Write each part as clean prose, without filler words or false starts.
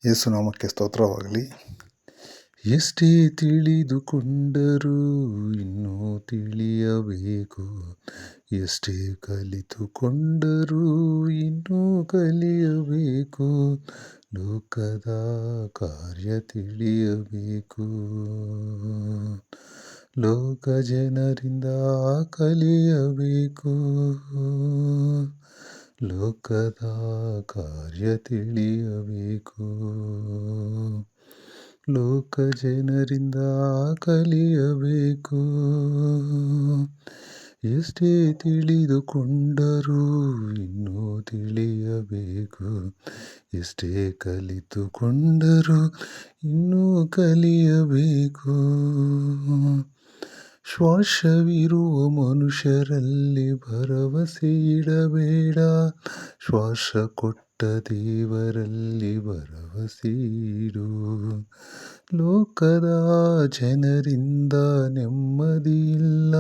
ಯೇಸುನಾಮಕ್ಕೆ ಸ್ತೋತ್ರವಾಗಲಿ. ಎಷ್ಟೇ ತಿಳಿದುಕೊಂಡರೂ ಇನ್ನೂ ತಿಳಿಯಬೇಕು, ಎಷ್ಟೇ ಕಲಿತುಕೊಂಡರೂ ಇನ್ನೂ ಕಲಿಯಬೇಕು, ಲೋಕದ ಕಾರ್ಯ ತಿಳಿಯಬೇಕು. ಲೋಕ ಜನರಿಂದ ಕಲಿಯಬೇಕು, ಲೋಕದ ಕಾರ್ಯ ತಿಳಿಯಬೇಕು. ಲೋಕ ಜನರಿಂದ ಕಲಿಯಬೇಕು, ಎಷ್ಟೇ ತಿಳಿದುಕೊಂಡರೂ ಇನ್ನೂ ತಿಳಿಯಬೇಕು, ಎಷ್ಟೇ ಕಲಿತುಕೊಂಡರೂ ಇನ್ನೂ ಕಲಿಯಬೇಕು. ಶ್ವಾಸವಿರುವ ಮನುಷ್ಯರಲ್ಲಿ ಭರವಸೆ ಇಡಬೇಡ, ಶ್ವಾಸ ಕೊಟ್ಟ ದೇವರಲ್ಲಿ ಭರವಸೆ ಇಡು. ಲೋಕದ ಜನರಿಂದ ನೆಮ್ಮದಿಯಿಲ್ಲ,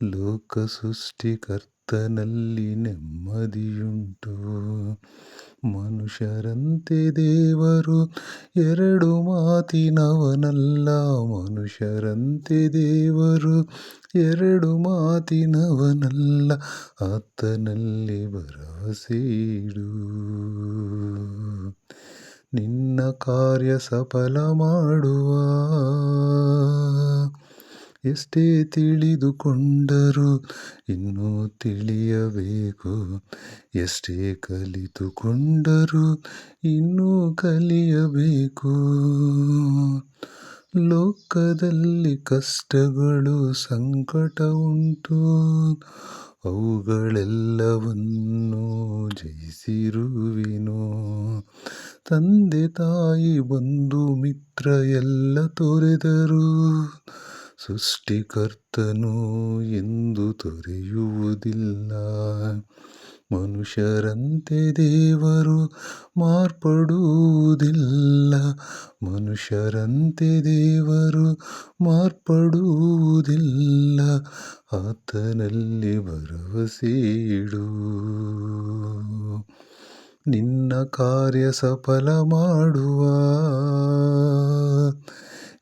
ಲೋಕ ಸೃಷ್ಟಿಕರ್ತನಲ್ಲಿ ನೆಮ್ಮದಿಯುಂಟು. ಮನುಷ್ಯರಂತೆ ದೇವರು ಎರಡು ಮಾತಿನವನಲ್ಲ, ಮನುಷ್ಯರಂತೆ ದೇವರು ಎರಡು ಮಾತಿನವನಲ್ಲ, ಆತನಲ್ಲಿ ಭರವಸೆ ಇಡು. ನಿನ್ನ ಕಾರ್ಯ ಸಫಲ ಮಾಡುವ, ಎಷ್ಟೇ ತಿಳಿದುಕೊಂಡರೂ ಇನ್ನೂ ತಿಳಿಯಬೇಕು, ಎಷ್ಟೇ ಕಲಿತುಕೊಂಡರೂ ಇನ್ನೂ ಕಲಿಯಬೇಕು. ಲೋಕದಲ್ಲಿ ಕಷ್ಟಗಳು ಸಂಕಟ ಉಂಟು, ಅವುಗಳೆಲ್ಲವನ್ನೂ ಜಯಿಸಿರುವೆನು. ತಂದೆ ತಾಯಿ ಬಂಧು ಮಿತ್ರ ಎಲ್ಲ ತೊರೆದರು, ಸೃಷ್ಟಿಕರ್ತನು ಎಂದು ತೊರೆಯುವುದಿಲ್ಲ. ಮನುಷ್ಯರಂತೆ ದೇವರು ಮಾರ್ಪಡುವುದಿಲ್ಲ, ಮನುಷ್ಯರಂತೆ ದೇವರು ಮಾರ್ಪಡುವುದಿಲ್ಲ, ಆತನಲ್ಲಿ ಭರವಸೆ ಇಡು. ನಿನ್ನ ಕಾರ್ಯ ಸಫಲ ಮಾಡುವ,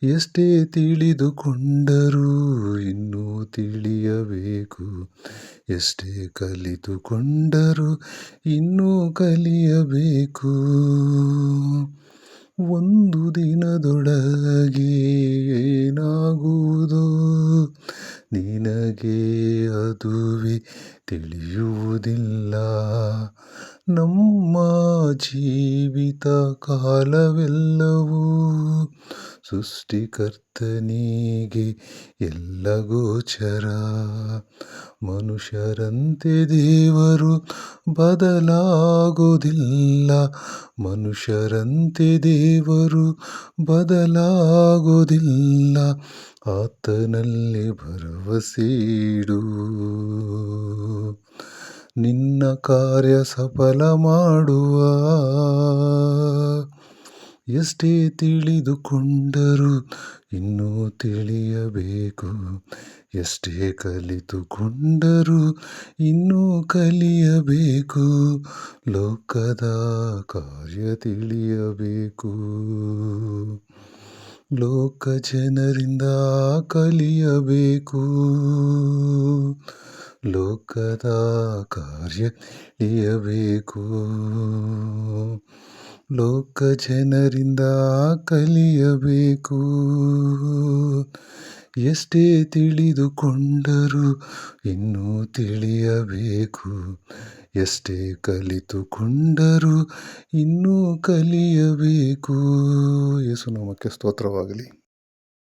ಎಷ್ಟೇ ತಿಳಿದುಕೊಂಡರೂ ಇನ್ನೂ ತಿಳಿಯಬೇಕು, ಎಷ್ಟೇ ಕಲಿತುಕೊಂಡರೂ ಇನ್ನೂ ಕಲಿಯಬೇಕು. ಒಂದು ದಿನದೊಳಗೆ ಏನಾಗುವುದೋ ನಿನಗೆ ಅದುವೇ ತಿಳಿಯುವುದಿಲ್ಲ. ನಮ್ಮ ಜೀವಿತ ಕಾಲವೆಲ್ಲವೂ ಸೃಷ್ಟಿಕರ್ತನಿಗೆ ಎಲ್ಲ ಗೋಚರ. ಮನುಷ್ಯರಂತೆ ದೇವರು ಬದಲಾಗೋದಿಲ್ಲ, ಮನುಷ್ಯರಂತೆ ದೇವರು ಬದಲಾಗೋದಿಲ್ಲ, ಆತನಲ್ಲಿ ಭರವಸೆ ಇಡು. ನಿನ್ನ ಕಾರ್ಯ ಸಫಲ ಮಾಡುವ, ಎಷ್ಟೇ ತಿಳಿದುಕೊಂಡರೂ ಇನ್ನೂ ತಿಳಿಯಬೇಕು, ಎಷ್ಟೇ ಕಲಿತುಕೊಂಡರೂ ಇನ್ನೂ ಕಲಿಯಬೇಕು. ಲೋಕದ ಕಾರ್ಯ ತಿಳಿಯಬೇಕು, ಲೋಕ ಜನರಿಂದ ಕಲಿಯಬೇಕು, ಲೋಕದ ಕಾರ್ಯ ತಿಳಿಯಬೇಕು. ಲೋಕ ಜನರಿಂದ ಕಲಿಯಬೇಕು, ಎಷ್ಟೇ ತಿಳಿದುಕೊಂಡರೂ ಇನ್ನೂ ತಿಳಿಯಬೇಕು, ಎಷ್ಟೇ ಕಲಿತುಕೊಂಡರೂ ಇನ್ನೂ ಕಲಿಯಬೇಕು. ಯೇಸುನಾಮಕ್ಕೆ ಸ್ತೋತ್ರವಾಗಲಿ.